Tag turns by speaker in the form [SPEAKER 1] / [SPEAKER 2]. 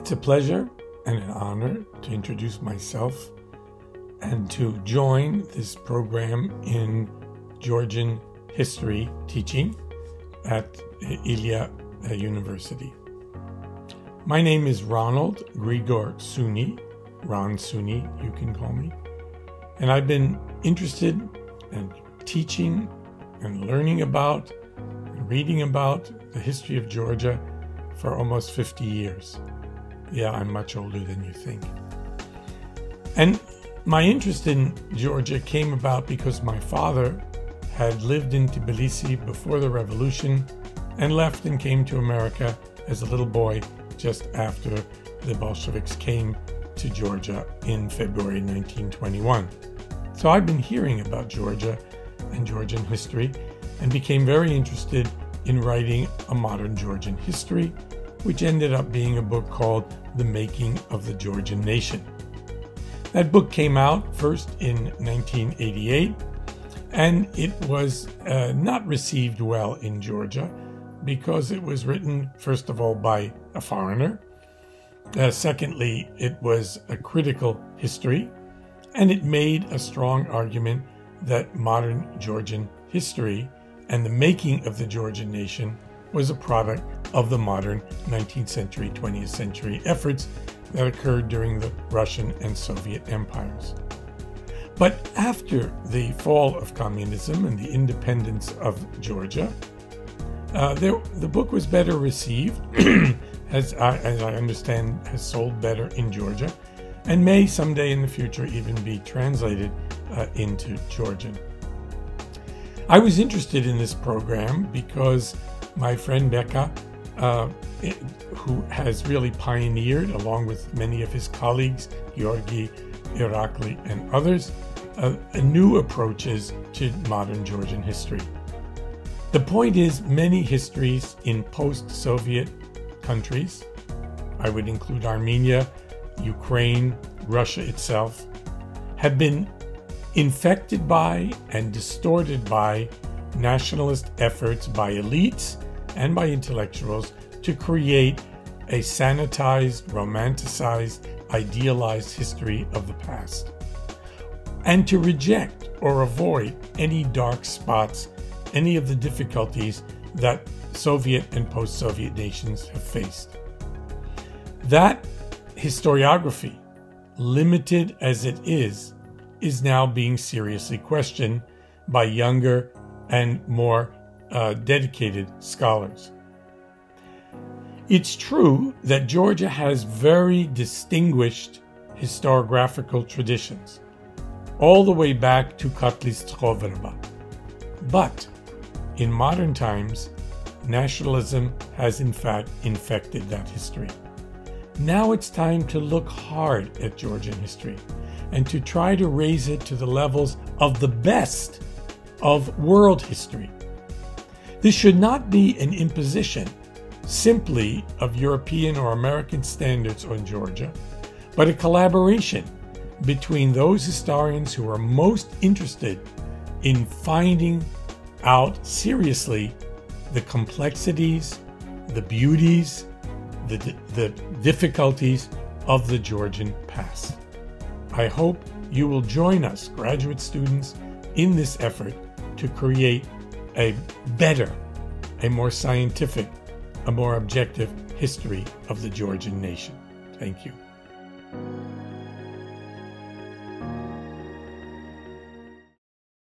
[SPEAKER 1] It's a pleasure and an honor to introduce myself and to join this program in Georgian history teaching at Ilya University. My name is Ronald Gregor Suni, Ron Suni, you can call me. And I've been interested in teaching and learning about and reading about the history of Georgia for almost 50 years. Yeah, I'm much older than you think. And my interest in Georgia came about because my father had lived in Tbilisi before the revolution and left and came to America as a little boy just after the Bolsheviks came to Georgia in February 1921. So I've been hearing about Georgia and Georgian history and became very interested in writing a modern Georgian history, which ended up being a book called The Making of the Georgian Nation. That book came out first in 1988, and it was not received well in Georgia because it was written, first of all, by a foreigner. Secondly, it was a critical history, and it made a strong argument that modern Georgian history and the making of the Georgian nation was a product of the modern 19th century, 20th century efforts that occurred during the Russian and Soviet empires. But after the fall of communism and the independence of Georgia, the book was better received, as I understand has sold better in Georgia, and may someday in the future even be translated into Georgian. I was interested in this program because my friend Becca, who has really pioneered, along with many of his colleagues, Georgi, Irakli, and others, new approaches to modern Georgian history. The point is, many histories in post-Soviet countries, I would include Armenia, Ukraine, Russia itself, have been infected by and distorted by nationalist efforts by elites and by intellectuals to create a sanitized, romanticized, idealized history of the past, and to reject or avoid any dark spots, any of the difficulties that Soviet and post-Soviet nations have faced. That historiography, limited as it is now being seriously questioned by younger and more dedicated scholars. It's true that Georgia has very distinguished historiographical traditions, all the way back to Katlis Tchoverba. But in modern times, nationalism has in fact infected that history. Now it's time to look hard at Georgian history and to try to raise it to the levels of the best of world history. This should not be an imposition simply of European or American standards on Georgia, but a collaboration between those historians who are most interested in finding out seriously the complexities, the beauties, the difficulties of the Georgian past. I hope you will join us, graduate students, in this effort to create a better, a more scientific, a more objective history of the Georgian nation. Thank you.